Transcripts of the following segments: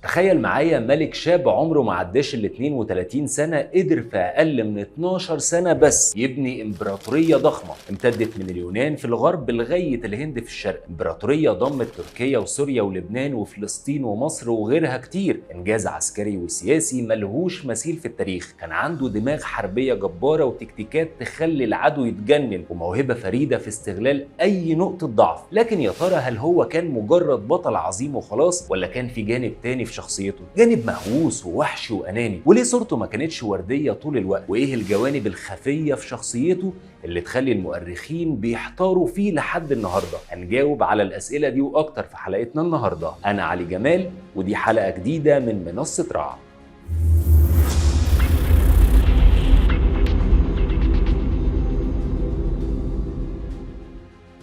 تخيل معايا ملك شاب عمره ما عداش ال 32 سنة قدر في أقل من 12 سنة بس يبني إمبراطورية ضخمة امتدت من اليونان في الغرب لغاية الهند في الشرق. إمبراطورية ضمت تركيا وسوريا ولبنان وفلسطين ومصر وغيرها كتير. إنجاز عسكري وسياسي ملهوش مثيل في التاريخ. كان عنده دماغ حربية جبارة وتكتيكات تخلي العدو يتجنن، وموهبة فريدة في استغلال أي نقطة ضعف. لكن يا ترى هل هو كان مجرد بطل عظيم وخلاص، ولا كان في جانب تاني في شخصيته؟ جانب مهووس ووحشي وأناني؟ وليه صورته ما كانتش وردية طول الوقت؟ وإيه الجوانب الخفية في شخصيته اللي تخلي المؤرخين بيحتاروا فيه لحد النهارده؟ هنجاوب على الأسئلة دي وأكتر في حلقتنا النهارده. أنا علي جمال، ودي حلقة جديدة من منصة رعا.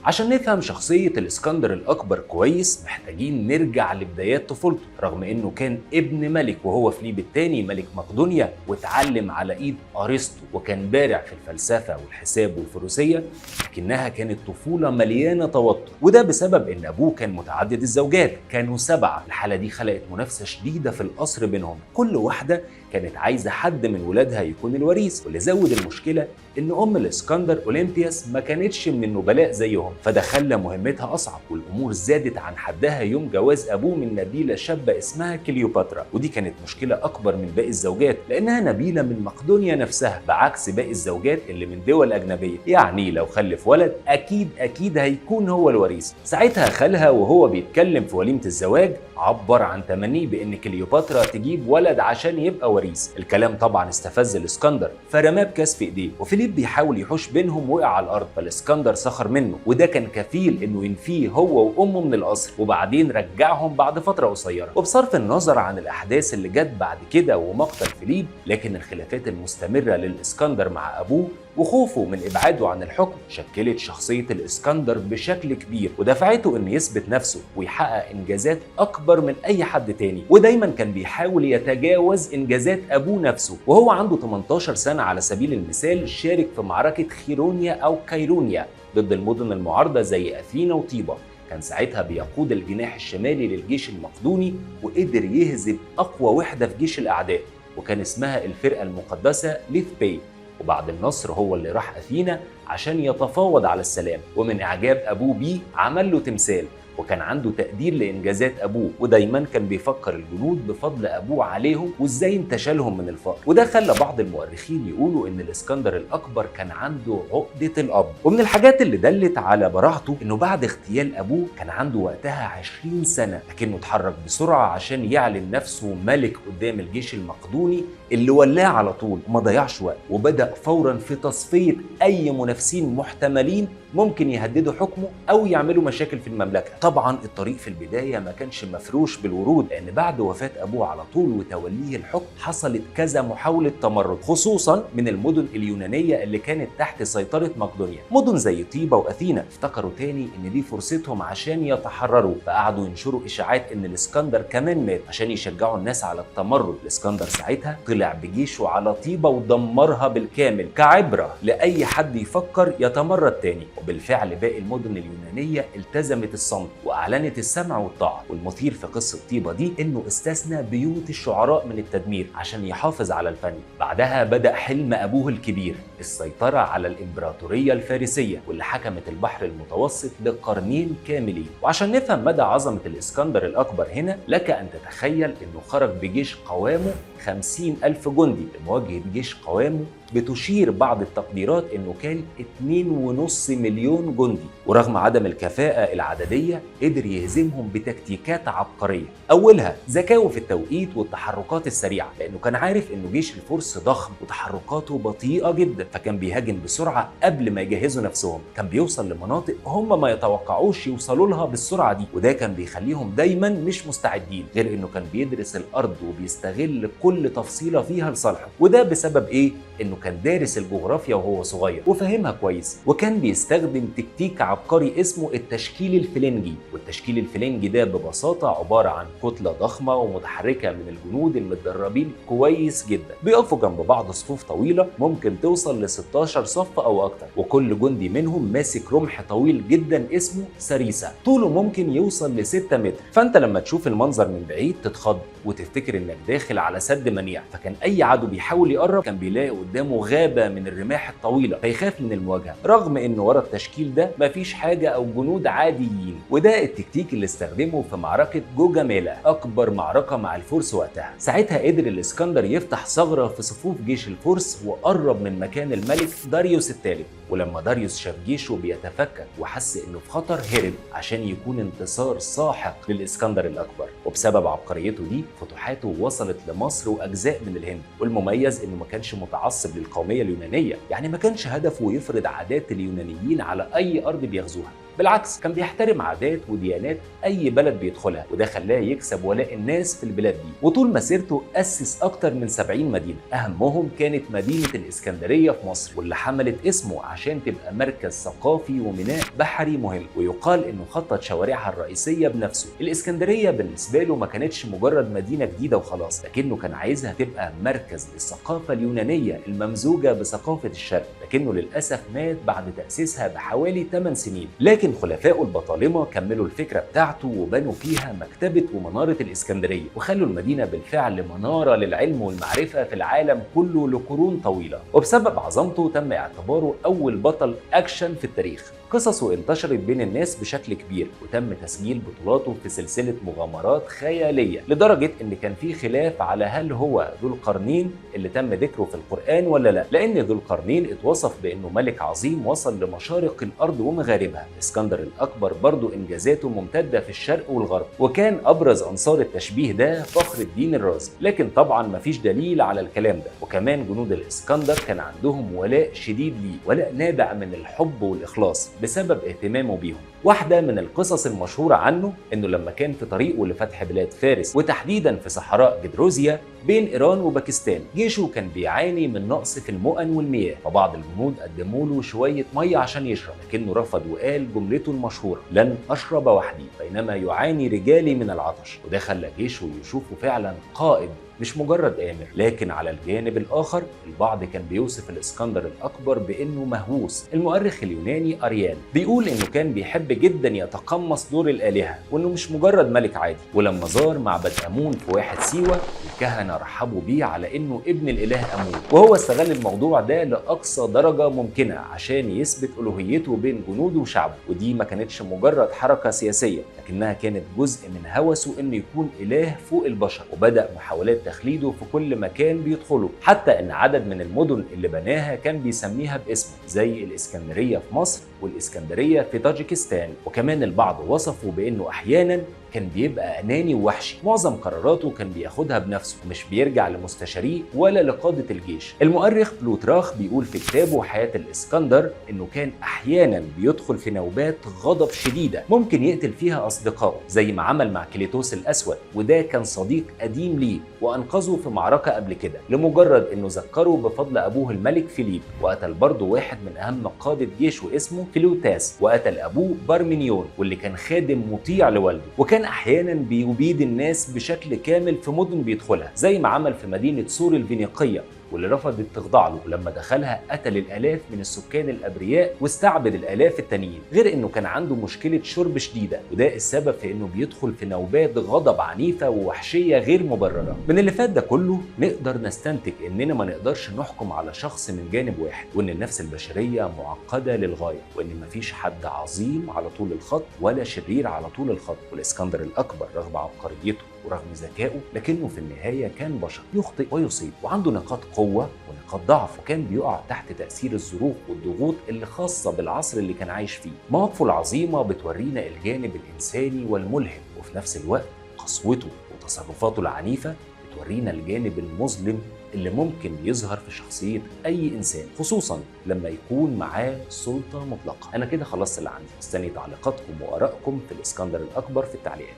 عشان نفهم شخصية الإسكندر الأكبر كويس محتاجين نرجع لبدايات طفولته. رغم إنه كان ابن ملك وهو فيليب الثاني ملك مقدونيا واتعلم على إيد أرسطو وكان بارع في الفلسفة والحساب والفروسية، لكنها كانت طفولة مليانة توتر، وده بسبب إن أبوه كان متعدد الزوجات، كانوا 7. الحالة دي خلقت منافسة شديدة في القصر بينهم، كل واحدة كانت عايزة حد من ولادها يكون الوريث. واللي زود المشكلة إن أم الإسكندر أولمبياس ما كانتش من النبلاء زيهم، فده خلى مهمتها أصعب، والأمور زادت عن حدها يوم جواز أبوه من نبيلة شابة اسمها كليوباترا. ودي كانت مشكلة أكبر من باقي الزوجات، لأنها نبيلة من مقدونيا نفسها، بعكس باقي الزوجات اللي من دول أجنبية. يعني لو خلف ولد أكيد هيكون هو الوريث. ساعتها خالها وهو بيتكلم في وليمة الزواج عبر عن تمنيه بإن كليوباترا تجيب ولد عشان يبقى وريث. الكلام طبعا استفز الإسكندر فرماه بكاس في إيديه، وفيليب بيحاول يحوش بينهم وقع على الأرض، فالإسكندر سخر منه، وده كان كفيل إنه ينفيه هو وأمه من القصر، وبعدين رجعهم بعد فترة قصيرة. وبصرف النظر عن الأحداث اللي جت بعد كده ومقتل فيليب، لكن الخلافات المستمرة للإسكندر مع أبوه وخوفه من إبعاده عن الحكم شكلت شخصية الإسكندر بشكل كبير، ودفعته إنه يثبت نفسه ويحقق إنجازات أكبر من أي حد تاني. ودايما كان بيحاول يتجاوز إنجازات أبوه نفسه. وهو عنده 18 سنة على سبيل المثال شارك في معركة خيرونيا أو كايرونيا ضد المدن المعارضة زي أثينا وطيبة. كان ساعتها بيقود الجناح الشمالي للجيش المقدوني، وقدر يهزم أقوى وحدة في جيش الأعداء، وكان اسمها الفرقة المقدسة ليثبي. وبعد النصر هو اللي راح أثينا عشان يتفاوض على السلام، ومن إعجاب أبوه بيه عمل له تمثال، وكان عنده تقدير لإنجازات أبوه، ودايما كان بيفكر الجنود بفضل أبوه عليهم وإزاي انتشلهم من الفقر. وده خلى بعض المؤرخين يقولوا إن الإسكندر الأكبر كان عنده عقدة الأب. ومن الحاجات اللي دلت على براعته إنه بعد اغتيال أبوه كان عنده وقتها 20 سنة، لكنه اتحرك بسرعة عشان يعلن نفسه ملك قدام الجيش المقدوني اللي ولاه على طول، وما ضيعش وقت، وبدأ فورا في تصفية أي منافسين محتملين ممكن يهددوا حكمه أو يعملوا مشاكل في المملكة. طبعا الطريق في البداية ما كانش مفروش بالورود، لأن بعد وفاة أبوه على طول وتوليه الحكم حصلت كذا محاولة تمرد، خصوصا من المدن اليونانية اللي كانت تحت سيطرة مقدونيا. مدن زي طيبة وأثينا افتكروا تاني إن دي فرصتهم عشان يتحرروا، فقعدوا ينشروا إشاعات إن الإسكندر كمان مات عشان يشجعوا الناس على التمرد. الإسكندر ساعتها طلع بجيشه على طيبة ودمرها بالكامل كعبرة لأي حد يفكر يتمرد تاني. وبالفعل باقي المدن اليونانية التزمت الصمت وأعلنت السمع والطاعة. والمثير في قصة طيبة دي إنه استثنى بيوت الشعراء من التدمير عشان يحافظ على الفن. بعدها بدأ حلم أبوه الكبير، السيطرة على الإمبراطورية الفارسية واللي حكمت البحر المتوسط لقرنين كاملين. وعشان نفهم مدى عظمة الإسكندر الأكبر هنا، لك أن تتخيل إنه خرج بجيش قوامه 50,000 جندي لمواجهة جيش قوامه بتشير بعض التقديرات انه كان 2.5 مليون جندي. ورغم عدم الكفاءة العددية قدر يهزمهم بتكتيكات عبقرية، اولها ذكائه في التوقيت والتحركات السريعة، لانه كان عارف انه جيش الفرس ضخم وتحركاته بطيئة جدا، فكان بيهاجم بسرعة قبل ما يجهزوا نفسهم. كان بيوصل لمناطق هم ما يتوقعوش يوصلوا لها بالسرعة دي، وده كان بيخليهم دايما مش مستعدين، غير انه كان بيدرس الارض وبيستغل كل تفصيلة فيها لصالحه. وده بسبب ايه؟ انه كان دارس الجغرافيا وهو صغير وفهمها كويس، وكان بيستخدم تكتيك عبقري اسمه التشكيل الفلنجي. والتشكيل الفلنجي ده ببساطة عبارة عن كتلة ضخمة ومتحركة من الجنود المتدربين كويس جدا، بيقفوا جنب بعض صفوف طويلة ممكن توصل بيوصل ل 16 صف او اكتر، وكل جندي منهم ماسك رمح طويل جدا اسمه سريسة طوله ممكن يوصل ل 6 متر. فانت لما تشوف المنظر من بعيد تتخض وتفتكر انك داخل على سد منيع. فكان اي عدو بيحاول يقرب كان بيلاقي قدامه غابة من الرماح الطويلة فيخاف من المواجهة، رغم ان ورا التشكيل ده مفيش حاجة او جنود عاديين. وده التكتيك اللي استخدمه في معركة جوجاميلا، اكبر معركة مع الفرس وقتها. ساعتها قدر الاسكندر يفتح ثغرة في صفوف جيش الفرس وقرب من مكان الملك داريوس الثالث. ولما داريوس شاف جيشه بيتفكك وحس انه في خطر هرب عشان يكون انتصار ساحق للاسكندر الاكبر. وبسبب عبقريته دي فتوحاته وصلت لمصر واجزاء من الهند. والمميز انه ما كانش متعصب للقوميه اليونانيه، يعني ما كانش هدفه يفرض عادات اليونانيين على اي ارض بيغزوها، بالعكس كان بيحترم عادات وديانات اي بلد بيدخلها، وده خلاه يكسب ولاء الناس في البلاد دي. وطول مسيرته اسس اكتر من 70 مدينه، اهمهم كانت مدينه الاسكندريه في مصر، واللي حملت اسمه عشان تبقى مركز ثقافي وميناء بحري مهم. ويقال انه خطط شوارعها الرئيسيه بنفسه. الاسكندريه بالنسبه له ما كانتش مجرد مدينه جديده وخلاص، لكنه كان عايزها تبقى مركز للثقافه اليونانيه الممزوجه بثقافه الشرق. لكنه للاسف مات بعد تاسيسها بحوالي 8 سنين. لكن خلفائه البطالمه كملوا الفكره بتاعته وبنوا فيها مكتبه ومناره الاسكندريه، وخلوا المدينه بالفعل مناره للعلم والمعرفه في العالم كله لقرون طويله. وبسبب عظمته تم اعتباره اول بطل اكشن في التاريخ. قصصه انتشرت بين الناس بشكل كبير، وتم تسجيل بطولاته في سلسله مغامرات خياليه، لدرجه ان كان في خلاف على هل هو ذو القرنين اللي تم ذكره في القران ولا لا، لان ذو القرنين اتوصف بانه ملك عظيم وصل لمشارق الارض ومغاربها. الاسكندر الاكبر برضه انجازاته ممتده في الشرق والغرب، وكان ابرز انصار التشبيه ده فخر الدين الرازي. لكن طبعا مفيش دليل على الكلام ده. وكمان جنود الاسكندر كان عندهم ولاء شديد ليه، ولاء نابع من الحب والاخلاص بسبب اهتمامه بيهم. واحدة من القصص المشهورة عنه انه لما كان في طريقه لفتح بلاد فارس وتحديدا في صحراء جدروزيا بين ايران وباكستان، جيشه كان بيعاني من نقص في المؤن والمياه، فبعض الجنود قدموا له شوية مية عشان يشرب، لكنه رفض وقال جملته المشهورة: لن اشرب وحدي بينما يعاني رجالي من العطش. وده خلى جيشه يشوفه فعلا قائد مش مجرد آمر. لكن على الجانب الآخر البعض كان بيوصف الإسكندر الأكبر بأنه مهووس. المؤرخ اليوناني أريان بيقول إنه كان بيحب جدا يتقمص دور الآلهة، وإنه مش مجرد ملك عادي. ولما زار معبد آمون في واحد سيوة، الكهنة رحبوا بيه على إنه ابن الإله آمون، وهو استغل الموضوع ده لأقصى درجة ممكنة عشان يثبت ألوهيته بين جنوده وشعبه. ودي ما كانتش مجرد حركة سياسية، لكنها كانت جزء من هوسه إنه يكون إله فوق البشر. وبدأ محاولات تخليده في كل مكان بيدخله، حتى ان عدد من المدن اللي بناها كان بيسميها باسمه، زي الاسكندريه في مصر والاسكندريه في طاجيكستان. وكمان البعض وصفه بانه احيانا كان بيبقى اناني ووحشي، معظم قراراته كان بياخدها بنفسه ومش بيرجع لمستشاريه ولا لقاده الجيش. المؤرخ بلوتراخ بيقول في كتابه حياه الاسكندر انه كان احيانا بيدخل في نوبات غضب شديده ممكن يقتل فيها اصدقائه، زي ما عمل مع كليتوس الاسود، وده كان صديق قديم ليه وانقذه في معركه قبل كده لمجرد انه ذكره بفضل ابوه الملك فيليب. وقتل برضه واحد من اهم قاده جيشه اسمه فيلوتاس، وقتل ابوه بارمينيون واللي كان خادم مطيع لوالده. وكان احيانا بيبيد الناس بشكل كامل في مدن بيدخلها، زي ما عمل في مدينه سور الفينيقيه واللي رفضت تخضع له، ولما دخلها قتل الالاف من السكان الابرياء واستعبد الالاف التانيين. غير انه كان عنده مشكله شرب شديده، وده السبب في انه بيدخل في نوبات غضب عنيفه ووحشيه غير مبرره. من اللي فات ده كله نقدر نستنتج اننا ما نقدرش نحكم على شخص من جانب واحد، وان النفس البشريه معقده للغايه، وان مفيش حد عظيم على طول الخط ولا شرير على طول الخط. والاسكندر الاكبر رغم عبقريته ورغم ذكائه لكنه في النهايه كان بشر، يخطئ ويصيب، وعنده نقاط قوه ونقاط ضعف، وكان بيقع تحت تاثير الظروف والضغوط اللي خاصه بالعصر اللي كان عايش فيه. مواقفه العظيمه بتورينا الجانب الانساني والملهم، وفي نفس الوقت قسوته وتصرفاته العنيفه بتورينا الجانب المظلم اللي ممكن يظهر في شخصيه اي انسان، خصوصا لما يكون معاه سلطه مطلقه. انا كده خلصت اللي عندي، مستني تعليقاتكم وارائكم في الاسكندر الاكبر في التعليقات.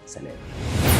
سلام.